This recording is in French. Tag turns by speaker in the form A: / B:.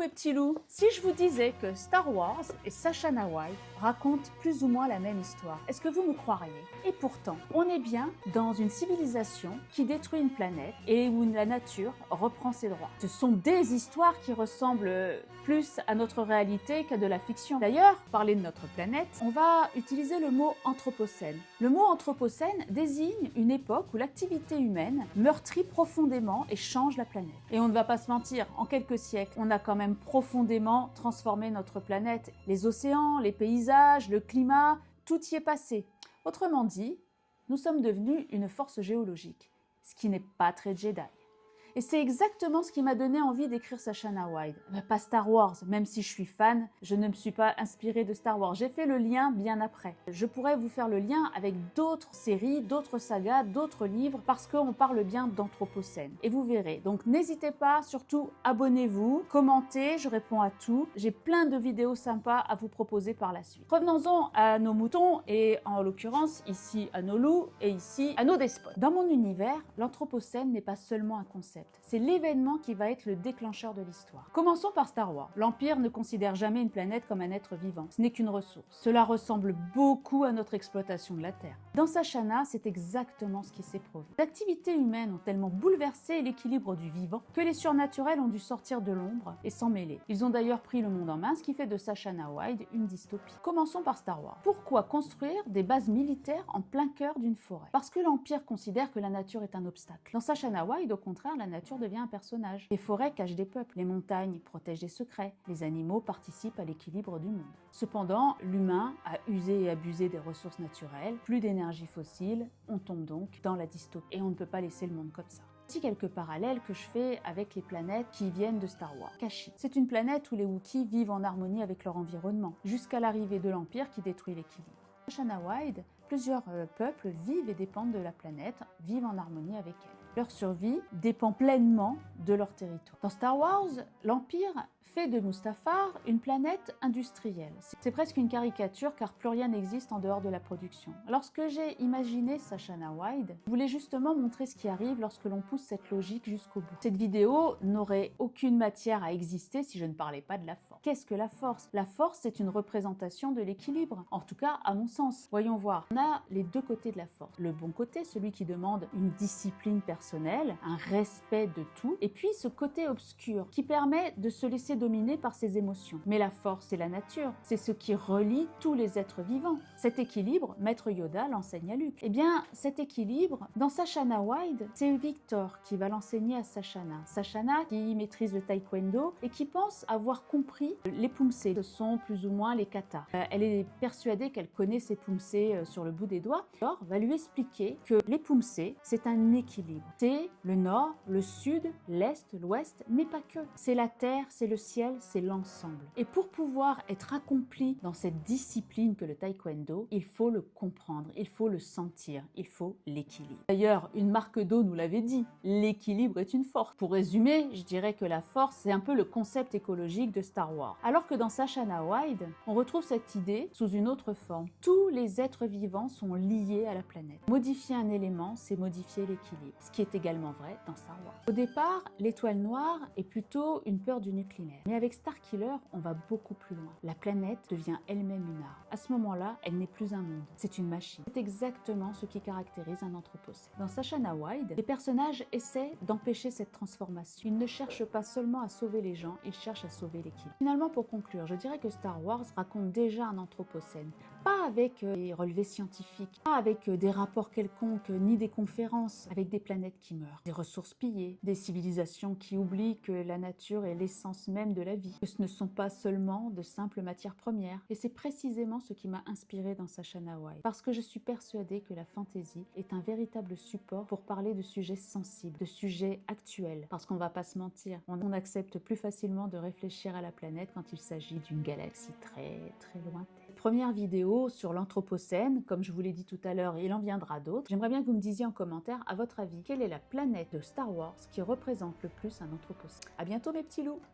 A: mes petits loups. Si je vous disais que Star Wars et Sashana White racontent plus ou moins la même histoire, est-ce que vous me croiriez? Et pourtant, on est bien dans une civilisation qui détruit une planète et où la nature reprend ses droits. Ce sont des histoires qui ressemblent plus à notre réalité qu'à de la fiction. D'ailleurs, parler de notre planète, on va utiliser le mot anthropocène. Le mot anthropocène désigne une époque où l'activité humaine meurtrit profondément et change la planète. Et on ne va pas se mentir, en quelques siècles, on a quand même profondément transformé notre planète. Les océans, les paysages, le climat, tout y est passé. Autrement dit, nous sommes devenus une force géologique, ce qui n'est pas très Jedi. Et c'est exactement ce qui m'a donné envie d'écrire Sashana White. Pas Star Wars, même si je suis fan, je ne me suis pas inspirée de Star Wars. J'ai fait le lien bien après. Je pourrais vous faire le lien avec d'autres séries, d'autres sagas, d'autres livres, parce qu'on parle bien d'anthropocène. Et vous verrez. Donc n'hésitez pas, surtout abonnez-vous, commentez, je réponds à tout. J'ai plein de vidéos sympas à vous proposer par la suite. Revenons-en à nos moutons, et en l'occurrence ici à nos loups, et ici à nos despotes. Dans mon univers, l'anthropocène n'est pas seulement un concept. C'est l'événement qui va être le déclencheur de l'histoire. Commençons par Star Wars. L'Empire ne considère jamais une planète comme un être vivant. Ce n'est qu'une ressource. Cela ressemble beaucoup à notre exploitation de la Terre. Dans Sashana, c'est exactement ce qui s'est produit. Les activités humaines ont tellement bouleversé l'équilibre du vivant que les surnaturels ont dû sortir de l'ombre et s'en mêler. Ils ont d'ailleurs pris le monde en main, ce qui fait de Sashana White une dystopie. Commençons par Star Wars. Pourquoi construire des bases militaires en plein cœur d'une forêt? Parce que l'Empire considère que la nature est un obstacle. Dans Sashana White, au contraire, la nature devient un personnage. Les forêts cachent des peuples, les montagnes protègent des secrets, les animaux participent à l'équilibre du monde. Cependant, l'humain a usé et abusé des ressources naturelles, plus d'énergie fossile, on tombe donc dans la dystopie. Et on ne peut pas laisser le monde comme ça. Voici quelques parallèles que je fais avec les planètes qui viennent de Star Wars. Kashyyyk, c'est une planète où les Wookiees vivent en harmonie avec leur environnement, jusqu'à l'arrivée de l'Empire qui détruit l'équilibre. Sashana White, plusieurs peuples vivent et dépendent de la planète, vivent en harmonie avec elle. Leur survie dépend pleinement de leur territoire. Dans Star Wars, l'Empire fait de Mustafar une planète industrielle. C'est presque une caricature car plus rien n'existe en dehors de la production. Lorsque j'ai imaginé Sashana White, je voulais justement montrer ce qui arrive lorsque l'on pousse cette logique jusqu'au bout. Cette vidéo n'aurait aucune matière à exister si je ne parlais pas de la force. Qu'est-ce que la force? La force, c'est une représentation de l'équilibre, en tout cas à mon sens. Voyons voir. On a les deux côtés de la force. Le bon côté, celui qui demande une discipline personnelle, un respect de tout, et puis ce côté obscur qui permet de se laisser dominer par ses émotions. Mais la force, c'est la nature, c'est ce qui relie tous les êtres vivants. Cet équilibre, Maître Yoda l'enseigne à Luke. Eh bien, cet équilibre, dans Sashana White, c'est Victor qui va l'enseigner à Sashana. Sashana qui maîtrise le taekwondo et qui pense avoir compris les pumsé. Ce sont plus ou moins les katas. Elle est persuadée qu'elle connaît ses pumsé sur le bout des doigts. Alors, va lui expliquer que les pumsé, c'est un équilibre. C'est le nord, le sud, l'est, l'ouest, mais pas que. C'est la terre, c'est le ciel, c'est l'ensemble. Et pour pouvoir être accompli dans cette discipline que le taekwondo, il faut le comprendre, il faut le sentir, il faut l'équilibre. D'ailleurs, une marque d'eau nous l'avait dit, l'équilibre est une force. Pour résumer, je dirais que la force, c'est un peu le concept écologique de Star Wars. Alors que dans Sashana White, on retrouve cette idée sous une autre forme. Tous les êtres vivants sont liés à la planète. Modifier un élément, c'est modifier l'équilibre, ce qui est également vrai dans Star Wars. Au départ, l'étoile noire est plutôt une peur du nucléaire. Mais avec Starkiller, on va beaucoup plus loin. La planète devient elle-même une arme. À ce moment-là, elle n'est plus un monde, c'est une machine. C'est exactement ce qui caractérise un anthropocène. Dans Sashana White, les personnages essaient d'empêcher cette transformation. Ils ne cherchent pas seulement à sauver les gens, ils cherchent à sauver l'équilibre. Finalement, pour conclure, je dirais que Star Wars raconte déjà un anthropocène. Pas avec des relevés scientifiques, pas avec des rapports quelconques, ni des conférences, avec des planètes qui meurent, des ressources pillées, des civilisations qui oublient que la nature est l'essence même de la vie, que ce ne sont pas seulement de simples matières premières. Et c'est précisément ce qui m'a inspiré dans Sashana White, parce que je suis persuadée que la fantasy est un véritable support pour parler de sujets sensibles, de sujets actuels, parce qu'on ne va pas se mentir, on accepte plus facilement de réfléchir à la planète quand il s'agit d'une galaxie très très lointaine. Première vidéo sur l'anthropocène, comme je vous l'ai dit tout à l'heure, il en viendra d'autres. J'aimerais bien que vous me disiez en commentaire, à votre avis, quelle est la planète de Star Wars qui représente le plus un anthropocène. À bientôt mes petits loups!